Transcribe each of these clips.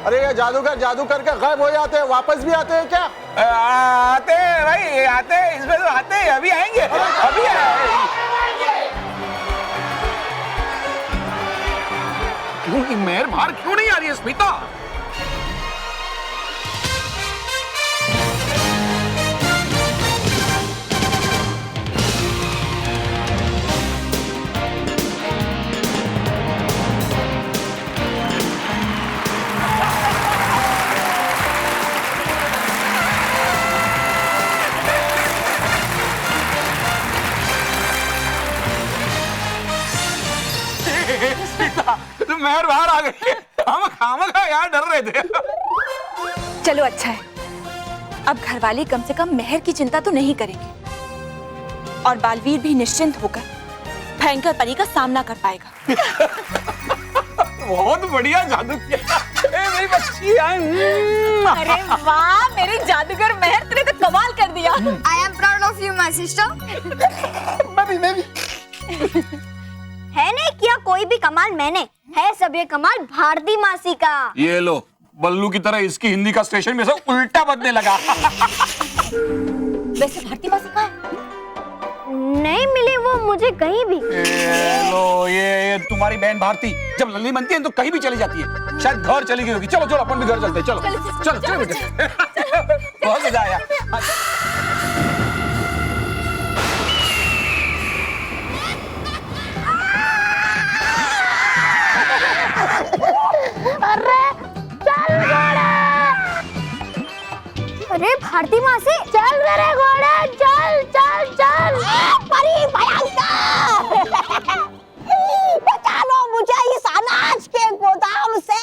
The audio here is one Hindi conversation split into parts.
अरे ये जादूगर जादू करके गायब हो जाते हैं, वापस भी आते हैं क्या? आते हैं भाई, आते हैं, इसमें तो आते हैं, अभी आएंगे, अभी आएंगे। मेहर बाहर क्यों नहीं आ रही है स्मिता? तुम मेहर बाहर आ गई। हम यार डर रहे थे। चलो अच्छा है, अब घरवाले कम से कम मेहर की चिंता तो नहीं करेंगे और बालवीर भी निश्चिंत होकर भयंकर परी का सामना कर पाएगा। बहुत बढ़िया जादू किया मेरी बच्ची। अरे वाह मेरे जादूगर मेहर, तूने तो कमाल कर दिया। I am proud of you, my sister. मैं भी है नहीं किया कोई भी कमाल मैंने, है सब ये कमाल भारती मासी का। ये लो, बल्लू की तरह इसकी हिंदी का स्टेशन में से उल्टा बजने लगा। वैसे भारती मासी कहाँ है? नहीं मिली वो मुझे कहीं भी। ये लो, ये तुम्हारी बहन भारती जब लल्ली बनती है तो कहीं भी चली जाती है, शायद घर चली गई होगी। चलो चलो अपन भी घर चलते हैं, चलो चलो चलो बेटे। बहुत मजा आया। अरे भारती मासी चल मेरे घोड़े, चल चल चल। परी भयंकर बचा लो मुझे इस अनाज के गोदाम से।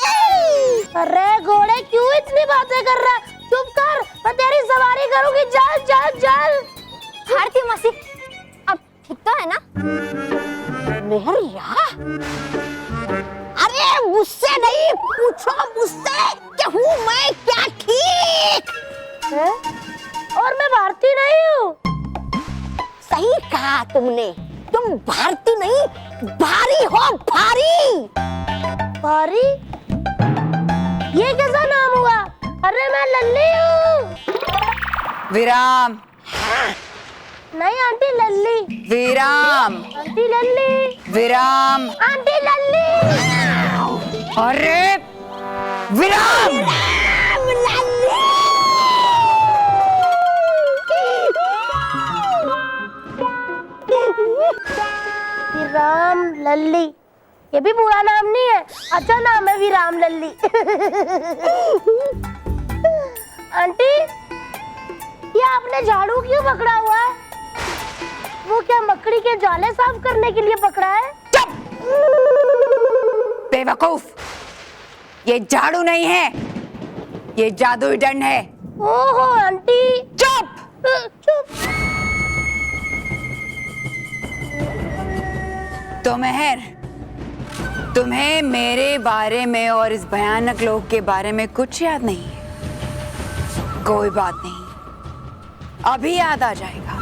अरे घोड़े क्यों इतनी बातें कर रहा है? चुप कर, मैं तेरी सवारी करूंगी। चल चल चल। भारती मासी अब ठीक तो है ना? मेहर यहाँ? अरे मुझसे नहीं, पूछो मुझसे कि हूँ मैं क्या ठीक है? और मैं भारती नहीं हूँ। सही कहा तुमने, तुम भारती नहीं भारी हो, भारी। भारी? ये कैसा नाम हुआ? अरे मैं लल्ली हूँ। विराम। नहीं आंटी लल्ली। विराम। आंटी लल्ली। विराम। आंटी लल्ली। अरे विराम। विराम लल्ली, ये भी बुरा नाम नहीं है, अच्छा नाम है विराम लल्ली। आंटी ये आपने झाड़ू क्यों पकड़ा हुआ है? वो क्या मकड़ी के जाले साफ करने के लिए पकड़ा है? बेवकूफ, ये झाड़ू नहीं है, ये जादुई दंड है। ओहो आंटी। चुप। चुप। तो मेहर, तुम्हें मेरे बारे में और इस भयानक लोक के बारे में कुछ याद नहीं है? कोई बात नहीं, अभी याद आ जाएगा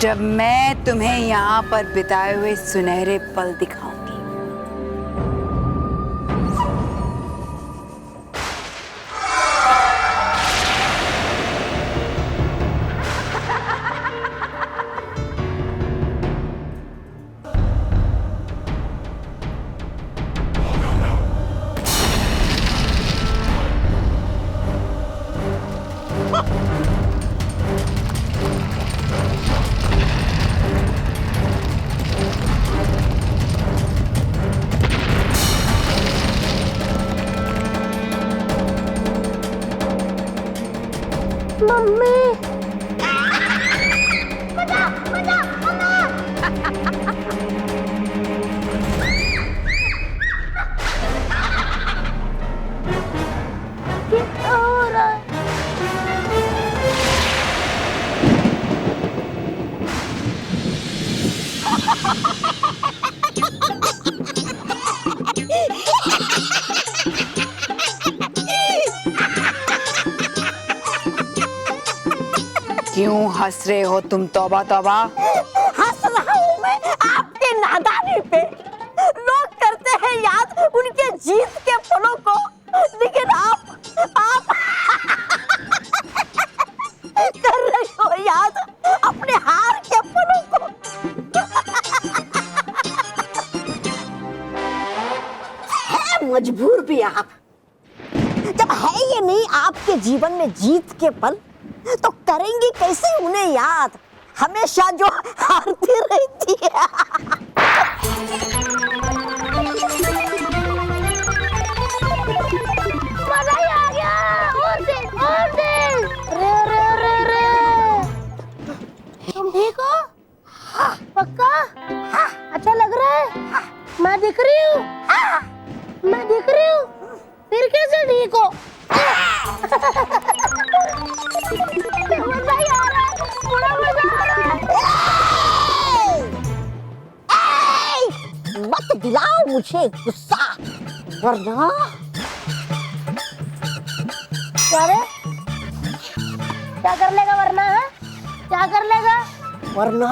जब मैं तुम्हें यहाँ पर बिताए हुए सुनहरे पल दिखाऊंगी। मम्मी क्या हो रहा है? क्यों हंस रहे हो तुम? तौबा तौबा। हंस रहा हूँ मैं आपके नादानी पे। लोग करते हैं याद उनके जीत के पलों को लेकिन आप कर रहे हो याद अपने हार के पलों को। है मजबूर भी आप। जब है ये नहीं आपके जीवन में जीत के पल, तो करेंगे कैसे उन्हें याद, हमेशा जो हारती रहती है। मजा ही आ गया। और दे। रे। तुम ठीक हो? पक्का? अच्छा लग रहा है? मैं दिख रही हूँ। फिर कैसे ठीक हो? मजा ही आ रहा है, बड़ा मजा आ रहा है। मत दिलाओ मुझे गुस्सा, वरना क्या कर लेगा वरना? है क्या कर लेगा वरना?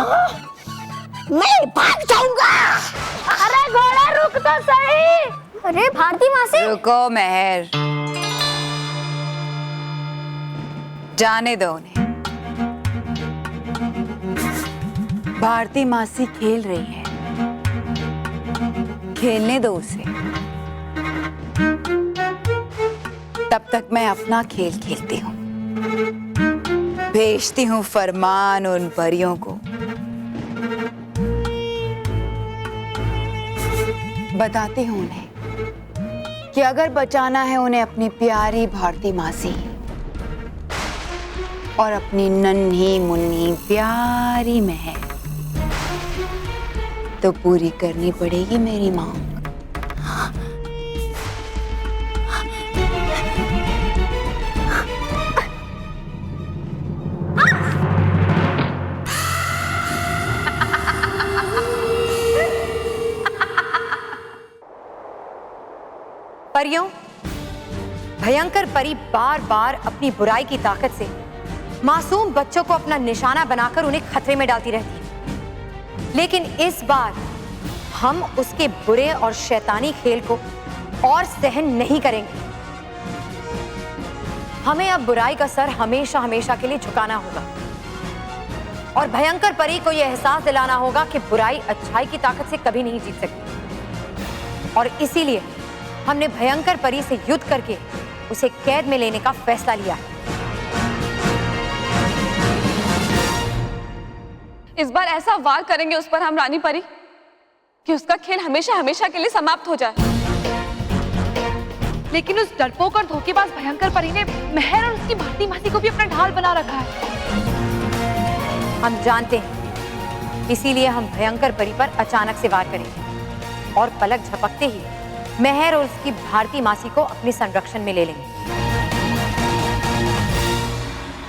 मैं भाग जाऊंगा। अरे घोड़ा रुक तो सही। अरे भारती मासी, रुको मेहर, जाने दो उन्हें। भारती मासी खेल रही है, खेलने दो उसे। तब तक मैं अपना खेल खेलती हूँ। भेजती हूँ फरमान उन परियों को, बताती हूँ उन्हें कि अगर बचाना है उन्हें अपनी प्यारी भारती मासी और अपनी नन्ही मुन्नी प्यारी महर, तो पूरी करनी पड़ेगी मेरी मांग। परियों, भयंकर परी बार बार अपनी बुराई की ताकत से मासूम बच्चों को अपना निशाना बनाकर उन्हें खतरे में डालती रहती है। लेकिन इस बार हम उसके बुरे और शैतानी खेल को और सहन नहीं करेंगे। हमें अब बुराई का सर हमेशा हमेशा के लिए झुकाना होगा और भयंकर परी को यह एहसास दिलाना होगा कि बुराई अच्छाई की ताकत से कभी नहीं जीत सकती। और इसीलिए हमने भयंकर परी से युद्ध करके उसे कैद में लेने का फैसला लिया है। इस बार ऐसा वार करेंगे उस पर हम रानी परी कि उसका खेल हमेशा हमेशा के लिए समाप्त हो जाए। लेकिन उस डरपोक और धोखेबाज भयंकर परी ने महर और उसकी भारती मासी को भी अपना ढाल बना रखा है। हम जानते हैं, इसीलिए हम भयंकर परी पर अचानक से वार करेंगे और पलक झपकते ही महर और उसकी भारती मासी को अपने संरक्षण में ले लेंगे।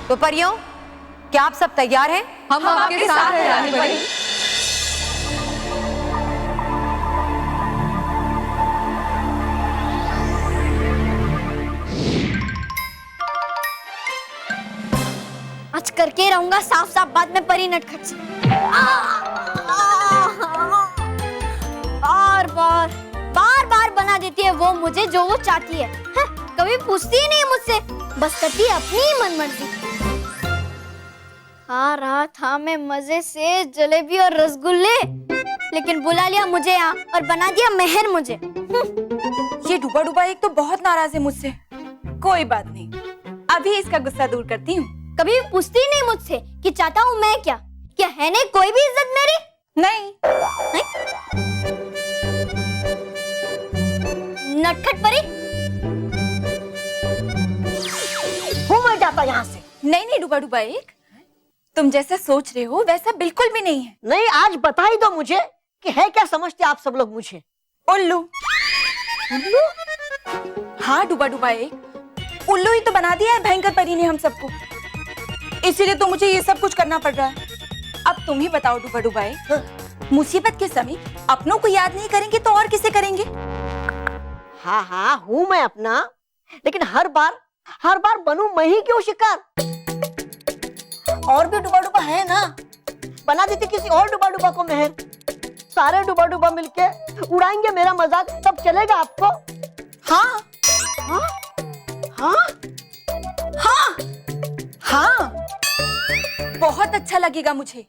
तो परियों, क्या आप सब तैयार हैं? हम आपके साथ हैं रानी परी। आज करके रहूंगा साफ साफ बात में परी नटखट से। बार बार बना देती है वो मुझे जो वो चाहती है। कभी पूछती ही नहीं मुझसे, बस करती है अपनी ही मनमर्जी। खा रहा था मैं मजे से जलेबी और रसगुल्ले, लेकिन बुला लिया मुझे यहाँ और बना दिया मेहर मुझे। ये डूबा डूबा एक तो बहुत नाराज है मुझसे। कोई बात नहीं, अभी इसका गुस्सा दूर करती हूँ। कभी पूछती ही नहीं मुझसे कि चाहता हूँ मैं क्या है नहीं कोई भी इज्जत मेरी? नहीं। नटखट परी, हूँ मैं जाता यहाँ से। नहीं डूबा डूबा एक, तुम जैसा सोच रहे हो वैसा बिल्कुल भी नहीं है। नहीं, आज बता ही दो मुझे कि है क्या समझते आप सब लोग मुझे? उल्लू। हाँ डूबा डूबा एक, उल्लू ही तो बना दिया है भयंकर परी ने हम सबको, इसीलिए तो मुझे ये सब कुछ करना पड़ रहा है। अब तुम ही बताओ डूबा डूबा एक, मुसीबत के समय अपनों को याद नहीं करेंगे तो और किसे करेंगे? हाँ हूँ मैं अपना, लेकिन हर बार बनूं मैं ही क्यों शिकार? और भी डुबा डुबा है ना, बना देती किसी और डुबा डुबा को मेहर। सारे डुबा डुबा मिलके उड़ाएंगे मेरा मजाक, तब चलेगा आपको? हाँ हाँ, बहुत अच्छा लगेगा मुझे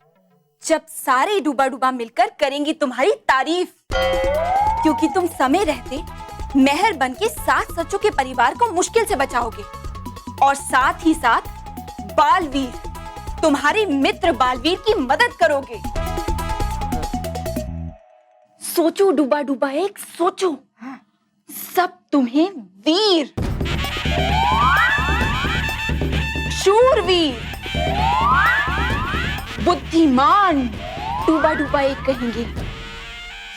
जब सारे डूबा डूबा मिलकर करेंगी तुम्हारी तारीफ, क्योंकि तुम समय रहते मेहर बन के 7 सच्चों के परिवार को मुश्किल से बचाओगे और साथ ही साथ बालवीर, तुम्हारे मित्र बालवीर की मदद करोगे। सोचो डूबा डूबा एक, सोचो। सब तुम्हें वीर, शूरवीर, बुद्धिमान डूबा डूबा एक कहेंगे।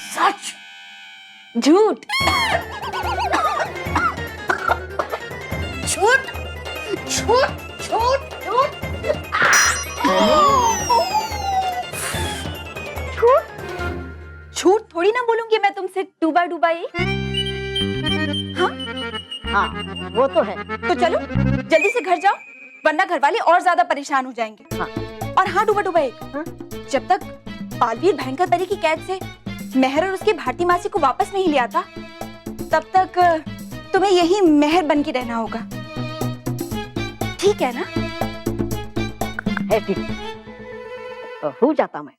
सच, झूठ, झूठ, झूठ, झूठ, झूठ, झूठ थोड़ी ना बोलूंगी मैं तुमसे डूबा डूबा एक। हाँ, वो तो है। तो चलो जल्दी से घर जाओ, वरना घर वाले और ज्यादा परेशान हो जाएंगे। हाँ। और हाँ डूबा डूबा एक, जब तक बालवीर भयंकर परी की कैद से मेहर और उसकी भारती मासी को वापस नहीं ले आता, तब तक तुम्हें यही मेहर बन के रहना होगा। ठीक है ना? है ठीक, हो जाता मैं।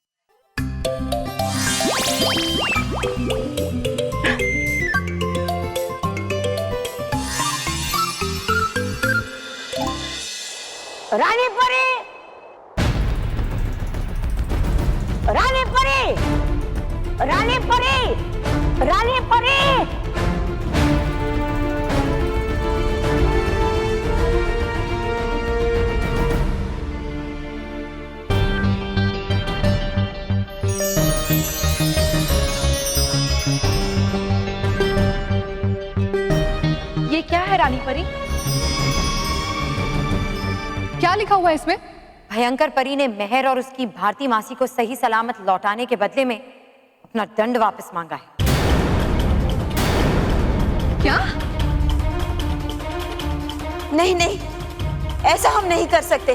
रानी परी, रानी परी, रानी परी, रानी परी। ये क्या है रानी परी? क्या लिखा हुआ है इसमें? भयंकर परी ने मेहर और उसकी भारती मासी को सही सलामत लौटाने के बदले में अपना दंड वापस मांगा है। क्या? नहीं नहीं, ऐसा हम नहीं कर सकते।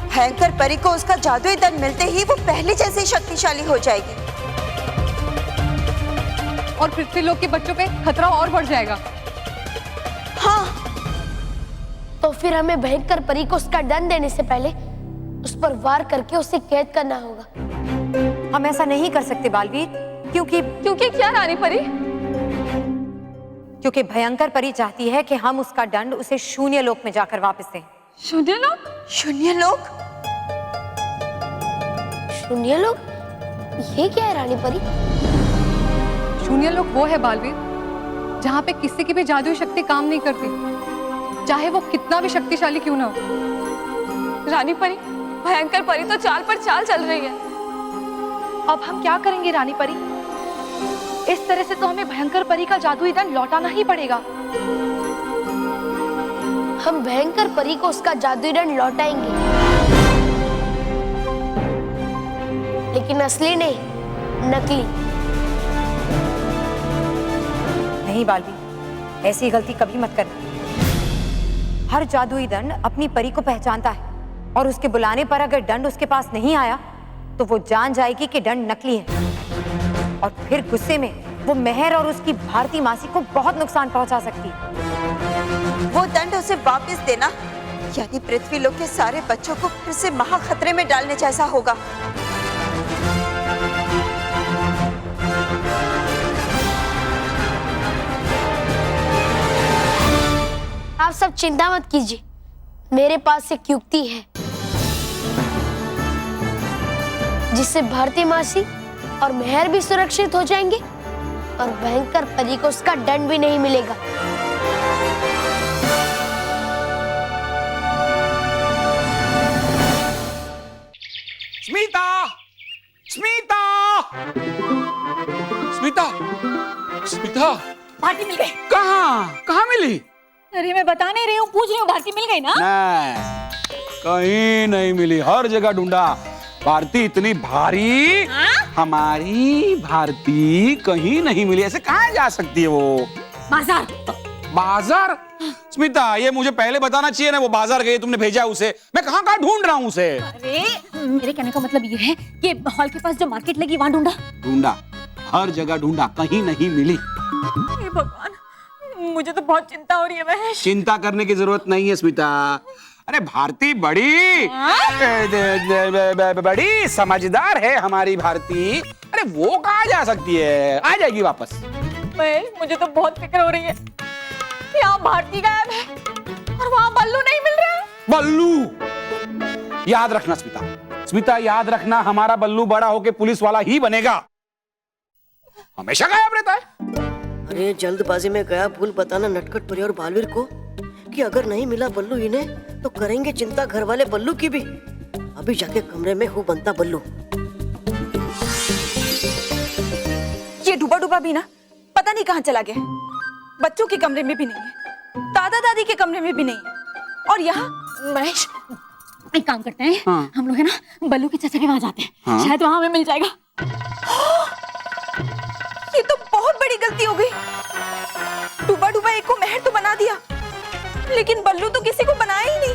भयंकर परी को उसका जादुई दंड मिलते ही वो पहले जैसे शक्तिशाली हो जाएगी और पृथ्वीलोक के बच्चों पे खतरा और बढ़ जाएगा। हाँ, तो फिर हमें भयंकर परी को उसका दंड देने से पहले उस पर वार करके उसे कैद करना होगा। हम ऐसा नहीं कर सकते बालवीर, क्योंकि क्या रानी परी? क्योंकि भयंकर परी चाहती है कि हम उसका दंड उसे शून्य लोक में जाकर वापस दें। शून्य लोक? शून्य लोक? शून्य लोक? ये क्या है रानी परी? शून्य लोक वो है बालवीर, जहाँ पे किसी की भी जादुई शक्ति काम नहीं करती, चाहे वो कितना भी शक्तिशाली क्यों ना हो। रानी परी, भयंकर परी तो चाल पर चाल चल रही है। अब हम क्या करेंगे रानी परी? इस तरह से तो हमें भयंकर परी का जादुई दंड लौटाना ही पड़ेगा। हम भयंकर परी को उसका जादुई दंड लौटाएंगे, लेकिन असली नहीं, नकली। नहीं बालवीर, ऐसी गलती कभी मत करना। हर जादुई दंड अपनी परी को पहचानता है और उसके बुलाने पर अगर दंड उसके पास नहीं आया तो वो जान जाएगी कि दंड नकली है और फिर गुस्से में वो मेहर और उसकी भारती मासी को बहुत नुकसान पहुंचा सकती है। वो दंड उसे वापस देना यानी पृथ्वीलोक के सारे बच्चों को फिर से महा खतरे में डालने जैसा होगा। आप सब चिंता मत कीजिए, मेरे पास एक युक्ति है जिससे भारती मासी और मेहर भी सुरक्षित हो जाएंगे और भयंकर परी को उसका दंड भी नहीं मिलेगा। स्मिता, स्मिता, स्मिता, स्मिता, भारती मिल गई। कहाँ मिली? अरे मैं बता नहीं रही हूँ, पूछ रही हूँ। भारती मिल गई ना? नहीं, कहीं नहीं मिली, हर जगह ढूंढा। भारती इतनी भारी, हमारी भारती कहीं नहीं मिली। ऐसे कहाँ जा सकती है वो? बाजार। बाजार? स्मिता, ये मुझे पहले बताना चाहिए ना, वो बाजार गई, तुमने भेजा उसे। मैं कहाँ कहाँ ढूंढ रहा हूँ उसे। अरे मेरे कहने का मतलब ये है कि हॉल के पास जो मार्केट लगी वहाँ ढूंढा। ढूंढा, हर जगह ढूंढा, कहीं नहीं मिली। हे भगवान, मुझे तो बहुत चिंता हो रही है महेश। चिंता करने की जरूरत नहीं है स्मिता। अरे भारती बड़ी समझदार है हमारी भारती। अरे वो कहाँ जा सकती है, आ जाएगी वापस। महेश मुझे तो बहुत फिक्र हो रही है। यहाँ भारती गायब है और वहाँ बल्लू नहीं मिल रहा है। बल्लू, याद रखना स्मिता, स्मिता याद रखना, हमारा बल्लू बड़ा होके पुलिस वाला ही बनेगा। हमेशा गायब रहता है। अरे जल्दबाजी में गया भूल बताना नटखट परी और बालवीर को कि अगर नहीं मिला बल्लू इन्हें तो करेंगे चिंता घर वाले बल्लू की भी। अभी जाके कमरे में हूँ बनता बल्लू। ये डूबा डूबा भी ना पता नहीं कहाँ चला गया। बच्चों के कमरे में भी नहीं है, दादा दादी के कमरे में भी नहीं है, और यहाँ महेश एक काम करते हैं। हाँ। हम लोग है ना बल्लू के चाचा के वहां जाते हैं। हाँ। शायद वहां हमें मिल जाएगा। ये तो बहुत बड़ी गलती हो गई। डूबा डूबा एक को मेहर तो बना दिया, लेकिन बल्लू तो किसी को बनाया ही नहीं।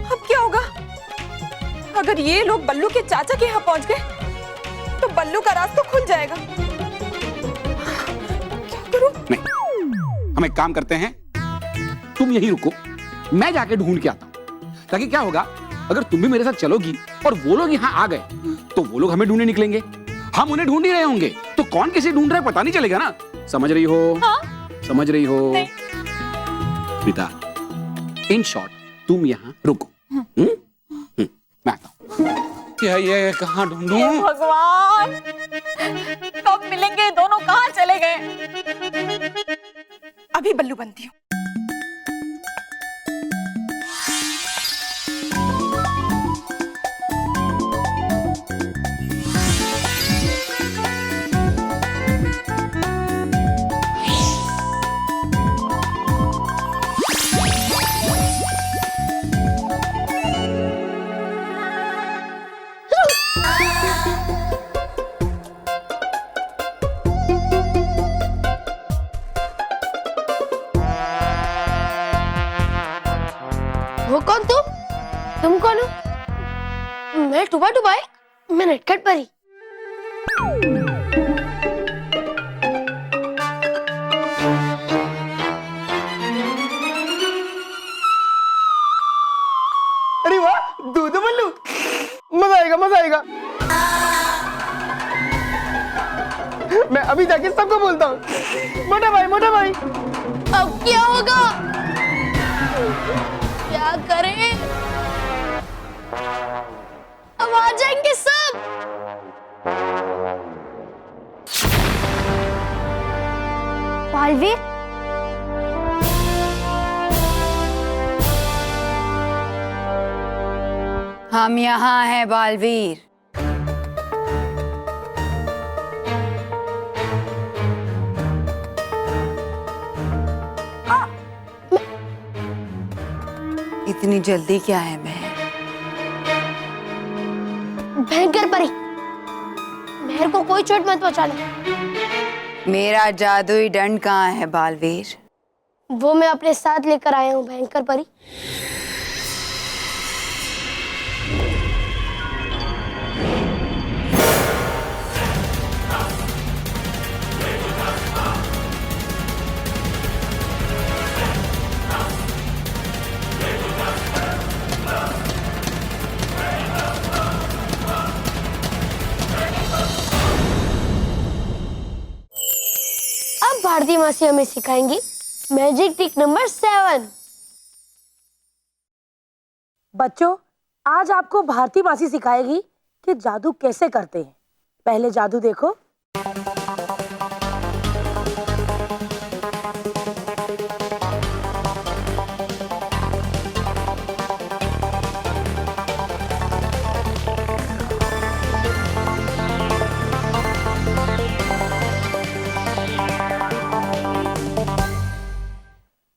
अब क्या होगा? अगर ये लोग बल्लू के चाचा के यहाँ पहुंच गए तो बल्लू का रास्ता खुल जाएगा। क्या करूं? नहीं, हम एक काम करते हैं, तुम यहीं रुको, मैं जाके ढूंढ के आता हूं। ताकि क्या होगा, अगर तुम भी मेरे साथ चलोगी और वो लोग यहाँ आ गए तो वो लोग हमें ढूंढने निकलेंगे, हम उन्हें ढूंढ ही रहे होंगे, तो कौन किसे ढूंढ रहा है पता नहीं चलेगा ना। समझ रही हो? हाँ? समझ रही हो? पिता, इन शॉर्ट तुम यहाँ रुको। मैं आता हूँ। क्या ये कहाँ ढूंढूं? भगवान, कब मिलेंगे दोनों? कहाँ चले गए? अभी बल्लू बनती हूँ। वो कौन तुम कौन हो? मैं डूबा डूबाई, मैं नटखट परी। अरे वाह, दूध बल्लू, मजा आएगा मजा आएगा। मैं अभी जाके सबको बोलता हूँ। मोटा भाई मोटा भाई। अब क्या होगा? क्या करें? अब आ जाएंगे सब। बालवीर, हम यहाँ हैं बालवीर। इतनी जल्दी क्या है बहन? भयंकर परी, मेहर को कोई चोट मत पहुंचाना। मेरा जादुई दंड कहाँ है बालवीर? वो मैं अपने साथ लेकर आया हूँ भयंकर परी। अब भारती मासी हमें सिखाएंगी मैजिक ट्रिक नंबर 7। बच्चों, आज आपको भारती मासी सिखाएगी कि जादू कैसे करते हैं। पहले जादू देखो।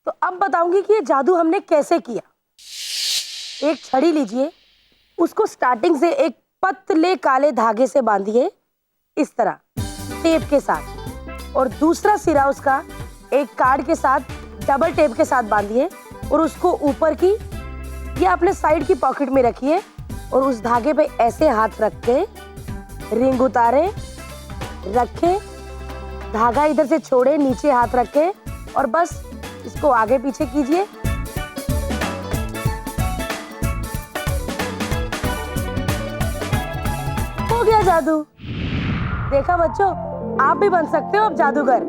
तो अब बताऊंगी कि ये जादू हमने कैसे किया। एक छड़ी लीजिए, उसको स्टार्टिंग से एक पतले काले धागे से बांधिए इस तरह टेप के साथ, और दूसरा सिरा उसका एक कार्ड के साथ डबल टेप के साथ बांधिए और उसको ऊपर की या अपने साइड की पॉकेट में रखिए और उस धागे पे ऐसे हाथ रख के रिंग उतारे, रखें, धागा इधर से छोड़े, नीचे हाथ रखें और बस इसको आगे पीछे कीजिए। हो गया जादू। देखा बच्चों, आप भी बन सकते हो अब जादूगर।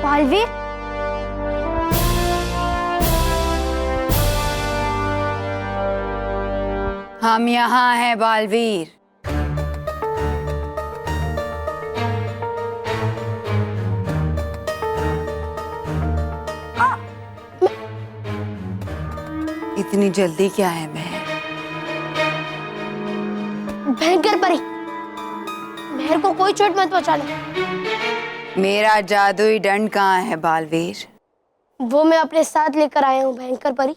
बालवीर, हम यहाँ हैं बालवीर। इतनी जल्दी क्या है महर? भयंकर परी, मेहर को कोई चोट मत पहुंचाना। मेरा जादुई दंड कहाँ है बालवीर? वो मैं अपने साथ लेकर आया हूँ भयंकर परी।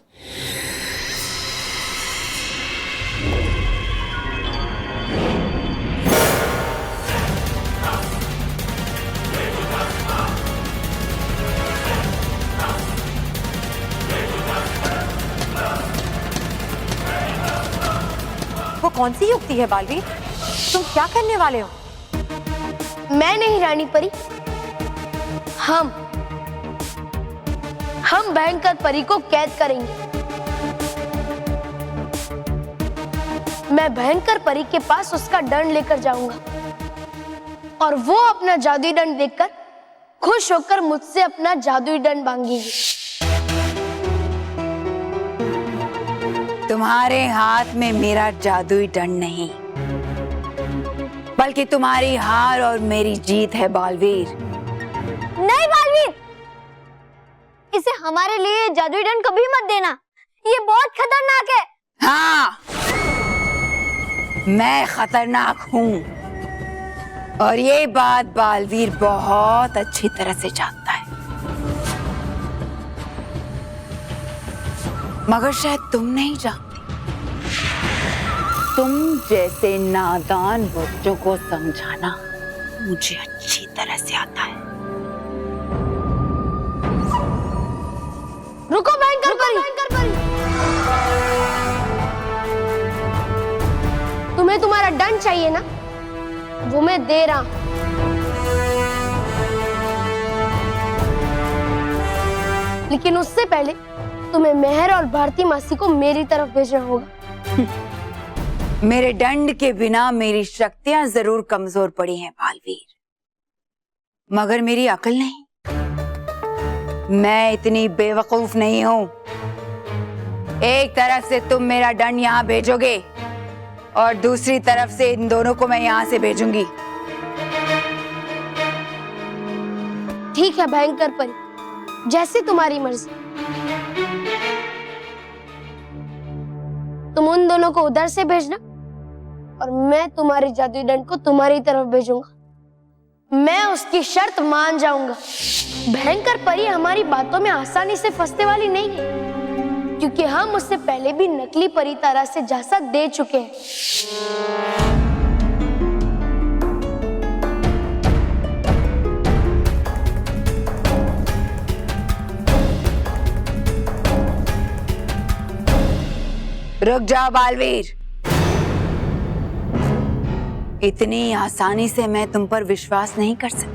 वो कौन सी युक्ति है बालवीर? तुम क्या करने वाले हो? मैं नहीं रानी परी, हम भयंकर परी को कैद करेंगे। मैं भयंकर परी के पास उसका दंड लेकर जाऊंगा और वो अपना जादुई दंड देखकर खुश होकर मुझसे अपना जादुई दंड मांगेगी। तुम्हारे हाथ में मेरा जादुई दंड नहीं, बल्कि तुम्हारी हार और मेरी जीत है बालवीर। नहीं बालवीर, इसे हमारे लिए जादुई दंड कभी मत देना, ये बहुत खतरनाक है। हाँ, मैं खतरनाक हूँ और ये बात बालवीर बहुत अच्छी तरह से जानता है, मगर शायद तुम नहीं जानती। तुम जैसे नादान बच्चों को समझाना मुझे अच्छी तरह से आता है। रुको भयंकर परी, तुम्हें तुम्हारा दंड चाहिए ना, वो मैं दे रहा हूं। लेकिन उससे पहले तुम्हें मेहर और भारती मासी को मेरी तरफ भेजना होगा। मेरे दंड के बिना मेरी शक्तियां जरूर कमजोर पड़ी हैं बालवीर, मगर मेरी अकल नहीं। मैं इतनी बेवकूफ नहीं हूं। एक तरफ से तुम मेरा दंड यहां भेजोगे और दूसरी तरफ से इन दोनों को मैं यहां से भेजूंगी। ठीक है भयंकर परी, जैसी तुम्हारी मर्जी। तुम उन दोनों को उधर से भेजना और मैं तुम्हारी जादुई दंड को तुम्हारी तरफ भेजूंगा। मैं उसकी शर्त मान जाऊंगा। भयंकर परी हमारी बातों में आसानी से फंसने वाली नहीं है, क्योंकि हम उससे पहले भी नकली परी तारा से झांसा दे चुके हैं। रुक जाओ बालवीर, इतनी आसानी से मैं तुम पर विश्वास नहीं कर सकती।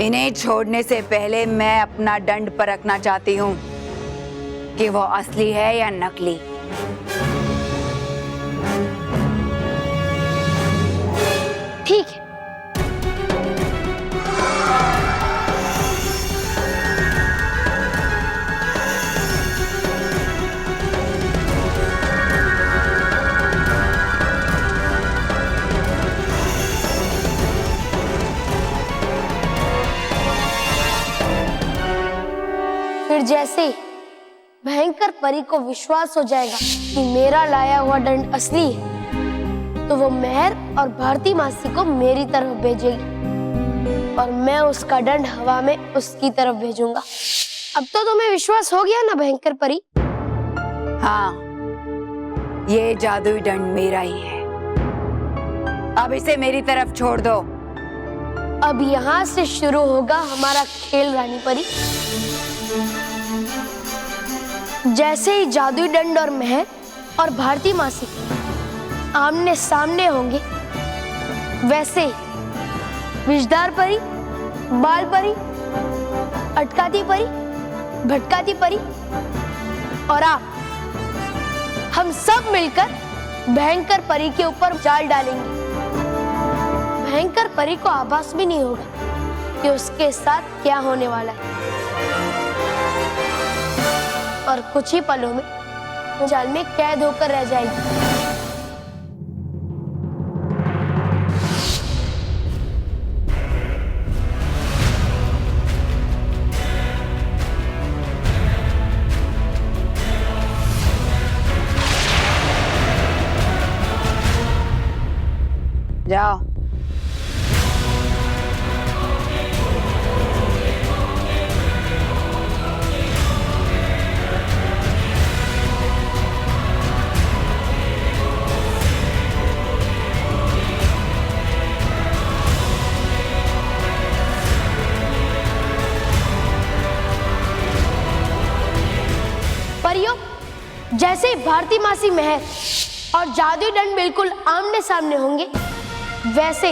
इन्हें छोड़ने से पहले मैं अपना दंड परखना चाहती हूँ कि वो असली है या नकली। ठीक है, फिर जैसे ही भयंकर परी को विश्वास हो जाएगा कि मेरा लाया हुआ दंड असली है, तो वो मेहर और भारती मासी को मेरी तरफ भेजेगी और मैं उसका दंड हवा में उसकी तरफ भेजूंगा। अब तो तुम्हें विश्वास हो गया ना भयंकर परी? हाँ, ये जादुई दंड मेरा ही है। अब इसे मेरी तरफ छोड़ दो। अब यहाँ से शुरू होगा हमारा खेल रानी परी। जैसे ही जादुई दंड और मेहर और भारती मासी आमने सामने होंगे, वैसे विषधार परी, बाल परी, अटकाती परी, भटकाती परी और आप, हम सब मिलकर भयंकर परी के ऊपर जाल डालेंगे। भयंकर परी को आभास भी नहीं होगा कि उसके साथ क्या होने वाला है, और कुछ ही पलों में जाल में कैद होकर रह जाएगी। जाओ। परियों, जैसे ही भारती मासी महर और जादुई दंड बिल्कुल आमने सामने होंगे, वैसे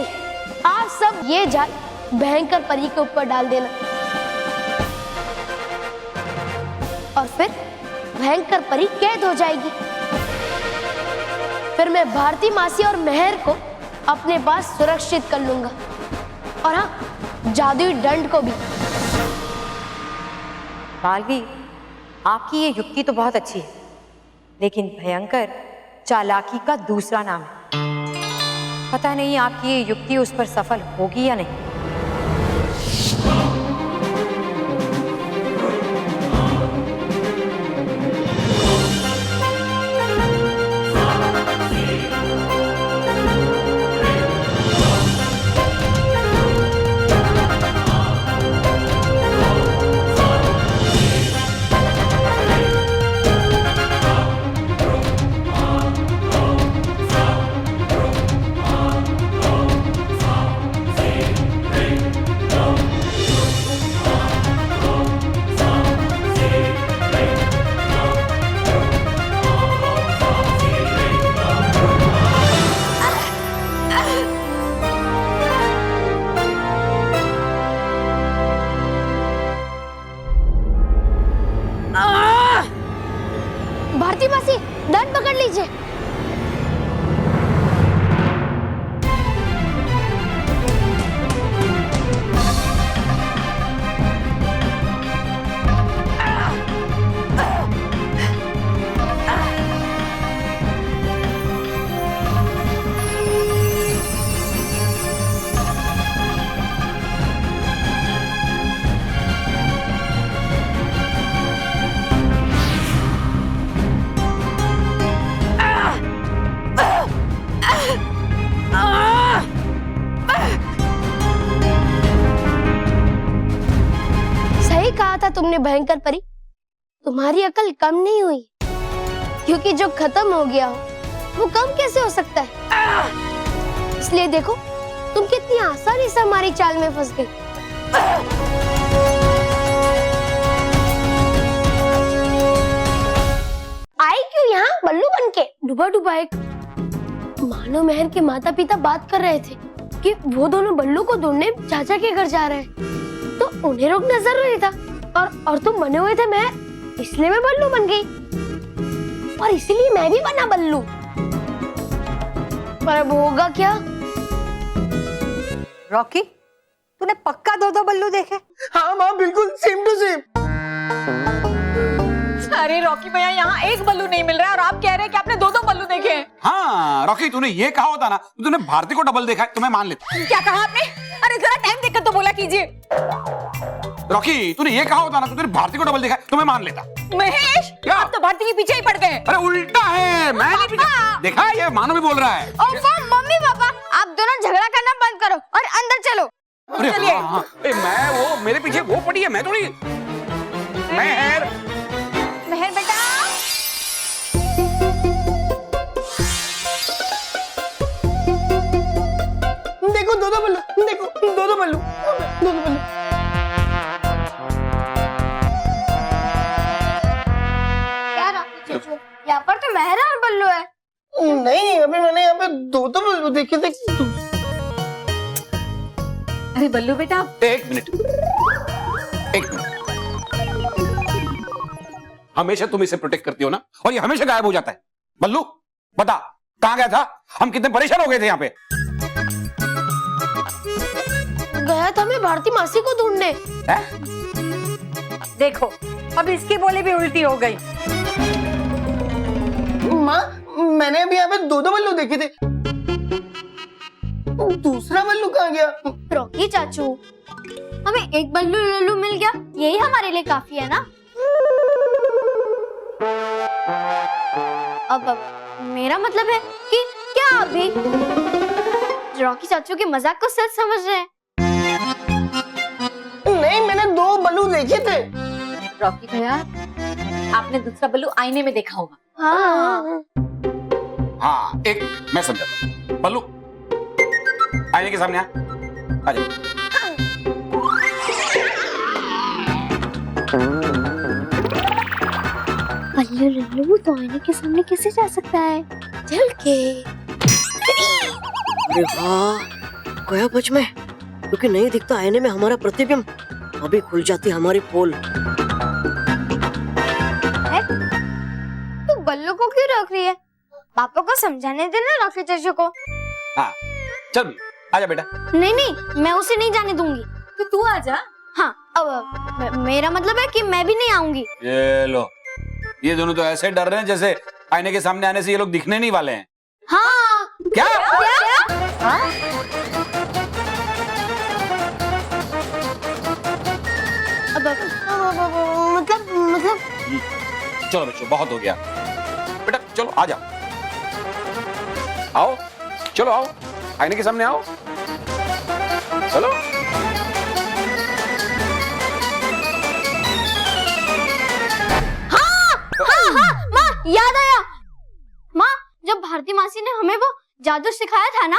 आप सब ये जाल भयंकर परी के ऊपर डाल देना, और फिर भयंकर परी कैद हो जाएगी। फिर मैं भारती मासी और महर को अपने पास सुरक्षित कर लूंगा, और हाँ, जादुई दंड को भी। मालवी, आपकी ये युक्ति तो बहुत अच्छी है, लेकिन भयंकर चालाकी का दूसरा नाम है। पता नहीं आपकी ये युक्ति उस पर सफल होगी या नहीं। भारती मासी, दंड पकड़ लीजिए। कहा था तुमने भयंकर परी, तुम्हारी अकल कम नहीं हुई, क्योंकि जो खत्म हो गया हो वो कम कैसे हो सकता है। इसलिए देखो तुम कितनी आसानी से हमारी चाल में फंस गई। आई क्यों यहाँ बल्लू बनके? डूबा डूबा एक मानो महर के माता पिता बात कर रहे थे कि वो दोनों बल्लू को ढूंढने चाचा के घर जा रहे हैं, तो उन्हें रोकना जरूरी था। और तुम बने हुए थे महर, इसलिए मैं बल्लू बन गई, और इसीलिए मैं भी बना बल्लू। पर अब होगा क्या? रॉकी, तूने पक्का दो बल्लू देखे? हाँ माँ, बिल्कुल सेम टू सेम। अरे रॉकी भैया, यहाँ एक बल्लू नहीं मिल रहा है और आप कह रहे हैं कि आपने दो बल्लू देखे हैं। हाँ रॉकी, तूने ये कहा होता ना, तूने भारती को डबल देखा है तो मैं मान लेता। क्या कहा आपने? अरे जरा टाइम देखकर तो बोला कीजिए। रॉकी, तूने ये कहा होता ना, तूने भारती को डबल देखा है तो मैं मान लेता। महेश, क्या? आप तो भारती के पीछे ही पड़ गए। अरे उल्टा है, मैं नहीं पीछे देखा, ये मानो भी बोल रहा है। मम्मी पापा, आप दोनों झगड़ा करना बंद करो और अंदर चलो। अरे हाँ, हाँ। मैं वो मेरे पीछे वो पड़ी है, मैं थोड़ी। महर बेटा, देखो दो बल्लू, देखो दो बल्लू, दो बल्लू। यहाँ पर तो महर और बल्लू है। नहीं, अभी मैंने यहाँ पे दो बल्लू देखे थे। अरे बल्लू बेटा, एक मिनट। हमेशा तुम इसे प्रोटेक्ट करती हो ना, और ये हमेशा गायब हो जाता है। बल्लू बता, कहां गया था? हम कितने परेशान हो गए थे यहाँ पे। गया था मैं भारती मासी को ढूंढने। देखो अब इसकी बोली भी उल्टी हो गई। माँ, मैंने अभी यहाँ पे दो बल्लू देखे थे। दूसरा बल्लू कहाँ गया? रॉकी चाचू, हमें एक बल्लू लल्लू मिल गया, यही हमारे लिए काफी है ना। अब मेरा मतलब है कि क्या अभी रॉकी चाचू के मजाक को सच समझ रहे हैं? नहीं, मैंने दो बल्लू देखे थे। रॉकी भैया, आपने दूसरा बल्लू आईने में देखा होगा। हाँ। हाँ, एक मैं समझाता हूं। बल्लू आईने के सामने आ जा। बल्लू लल्लू तो आईने के सामने कैसे जा सकता है? चल के। अरे वाह, गया बच में, क्योंकि नहीं दिखता आईने में हमारा प्रतिबिंब। अभी खुल जाती हमारी पोल। तू बल्लू को क्यों रोक रही है? पापा को समझाने देना रॉकी चाचू को। हाँ चल भी, आजा बेटा। नहीं नहीं, मैं उसे नहीं जाने दूंगी। तो तू आजा। हाँ, अब मेरा मतलब है कि मैं भी नहीं आऊंगी। ये लो, ये दोनों तो ऐसे डर रहे हैं जैसे आईने के सामने आने से ये लोग दिखने नहीं वाले हैं। हाँ। क्या? हाँ? मतलब चलो बच्चों, बहुत हो गया। बेटा चलो आजा, आओ, चलो आओ, आईने के सामने आओ, चलो। माँ, याद आया। माँ, जब भारती मासी ने हमें वो जादू सिखाया था ना,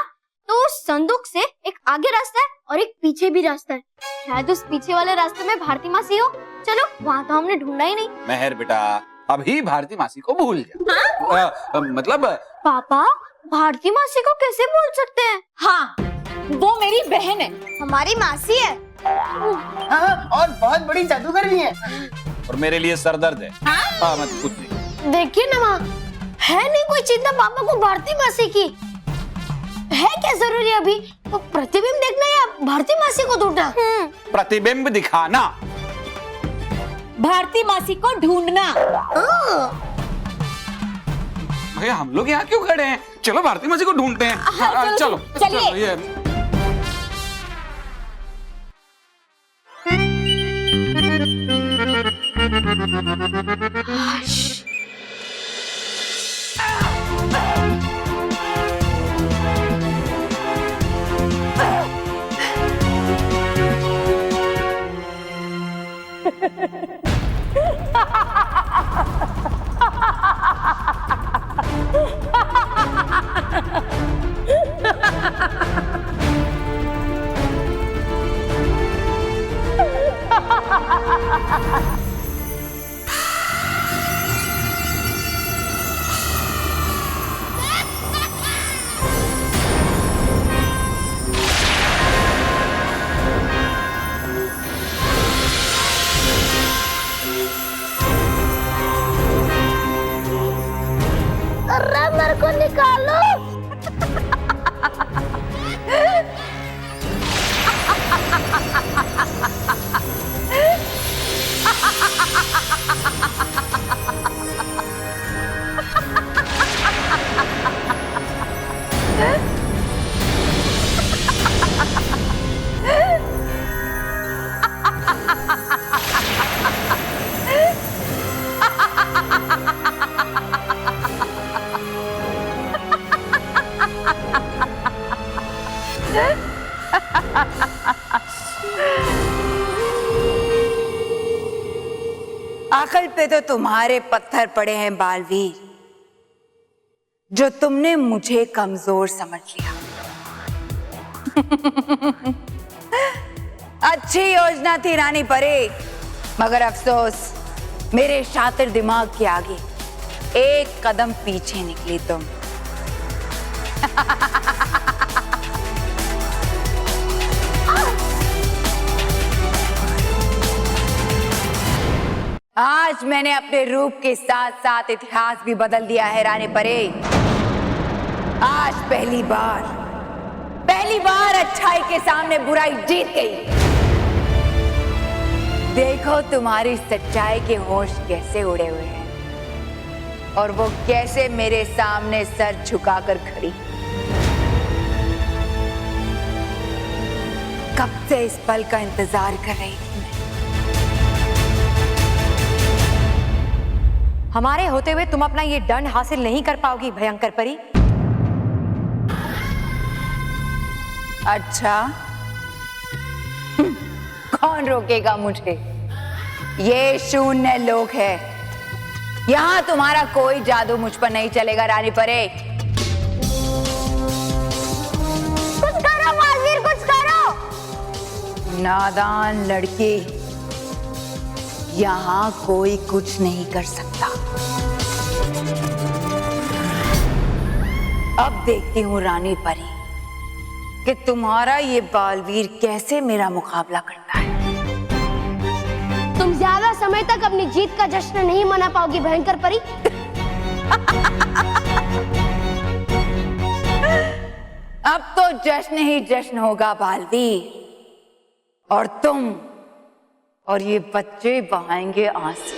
तो उस संदूक से एक आगे रास्ता है और एक पीछे भी रास्ता है। शायद उस पीछे वाले रास्ते में भारती मासी हो। चलो, वहाँ तो हमने ढूंढा ही नहीं। मेहर बेटा, अभी भारती मासी को भूल जा। मतलब पापा, भारती मासी को कैसे भूल सकते हैं? हाँ, वो मेरी बहन है। हमारी मासी है। हाँ, और बहुत बड़ी जादूगर भी है। और मेरे लिए सरदर्द है। हाँ, मत कुछ नहीं। देखिए ना माँ, है नहीं कोई चिंता पापा को भारती मासी की। है क्या जरूरी अभी तो प्रतिबिंब देखना या भारती मासी को ढूंढना? प्रतिबिंब दिखाना, भारती मासी को ढूंढना। भैया हम लोग यहाँ क्यों खड़े हैं? चलो भारती मासी को ढूंढते हैं। हाँ, चलो चलिए। ये अरे मेरे को निकालो। अकल पे तो तुम्हारे पत्थर पड़े हैं बालवीर, जो तुमने मुझे कमजोर समझ लिया। अच्छी योजना थी रानी परी, मगर अफसोस मेरे शातिर दिमाग के आगे एक कदम पीछे निकली तुम। आज मैंने अपने रूप के साथ साथ इतिहास भी बदल दिया है रानी परी। आज पहली बार अच्छाई के सामने बुराई जीत गई। देखो तुम्हारी सच्चाई के होश कैसे उड़े हुए हैं और वो कैसे मेरे सामने सर झुकाकर खड़ी। कब से इस पल का इंतजार कर रही थी मैं। हमारे होते हुए तुम अपना ये दंड हासिल नहीं कर पाओगी भयंकर परी। अच्छा कौन रोकेगा मुझे? ये शून्य लोक है, यहाँ तुम्हारा कोई जादू मुझ पर नहीं चलेगा रानी परे। कुछ करो बालवीर, कुछ करो। नादान लड़की, यहाँ कोई कुछ नहीं कर सकता। अब देखती हूँ रानी परी कि तुम्हारा ये बालवीर कैसे मेरा मुकाबला करता है। तुम ज्यादा समय तक अपनी जीत का जश्न नहीं मना पाओगी भयंकर परी। अब तो जश्न ही जश्न होगा बालवीर, और तुम और ये बच्चे बहाएंगे आंसू।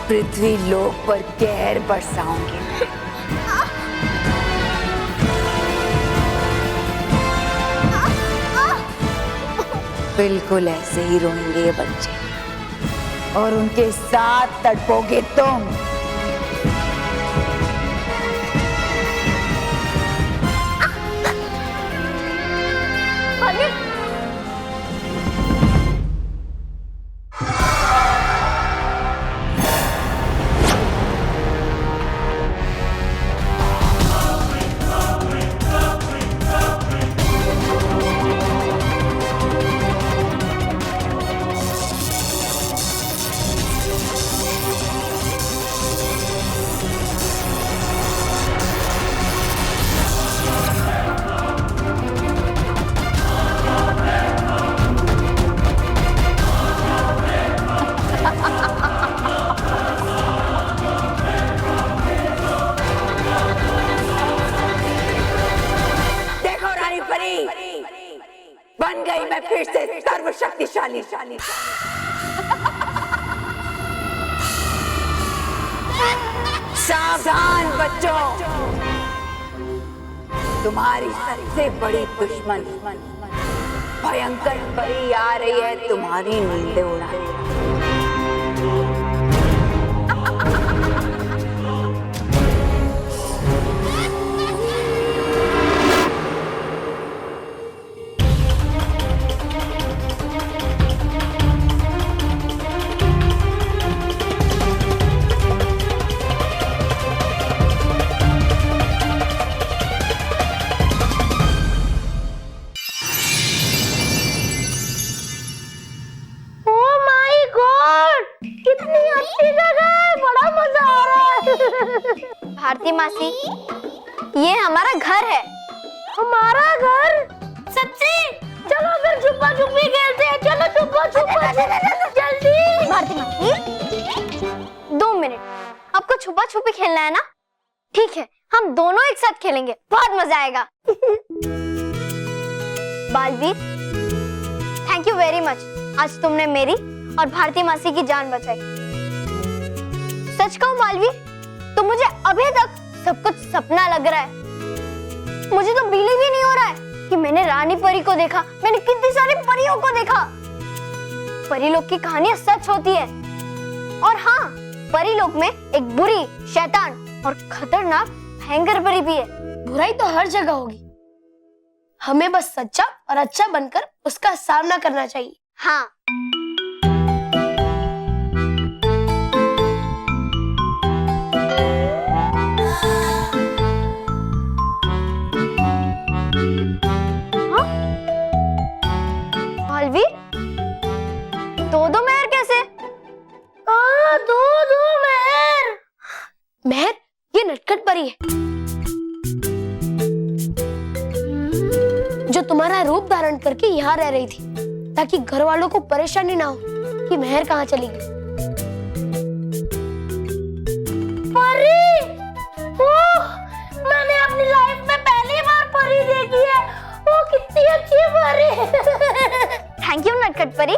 पृथ्वी लोक पर कहर बरसाऊंगी। बिल्कुल ऐसे ही रोएंगे ये बच्चे और उनके साथ तड़पोगे तुम। बन गई मैं फिर से सर्वशक्तिशाली। सावधान बच्चों, तुम्हारी सबसे बड़ी दुश्मन भयंकर परी आ रही है तुम्हारी नींदें उड़ाने। भारती मासी, ये हमारा घर है। हमारा घर? सच्ची? चलो फिर छुपा छुपी खेलते हैं। चलो छुपा छुपा जल्दी। भारती मासी 2 मिनट, आपको छुपा छुपी खेलना है ना? ठीक है, हम दोनों एक साथ खेलेंगे, बहुत मजा आएगा। Baalveer, thank you very much. आज तुमने मेरी और भारती मासी की जान बचाई। सच कहूं बालवीर, तो मुझे अभी तक सब कुछ सपना लग रहा है। मुझे तो बिलीव ही नहीं हो रहा है कि मैंने रानी परी को देखा। मैंने कितनी सारी परियों को देखा। परी लोग की कहानियां सच होती है। और हाँ, परी लोग में एक बुरी, शैतान और खतरनाक भयंकर परी भी है। बुराई तो हर जगह होगी, हमें बस सच्चा और अच्छा बनकर उसका सामना करना चाहिए। हाँ। दो मेहर कैसे? दो मेहर। मेहर, ये नटखट परी है जो तुम्हारा रूप धारण करके यहाँ रह रही थी ताकि घर वालों को परेशानी ना हो कि मेहर कहाँ चली गई। परी! ओह, मैंने अपनी लाइफ में पहली बार परी देखी है। वो कितनी अच्छी परी। थैंक यू नटखट परी।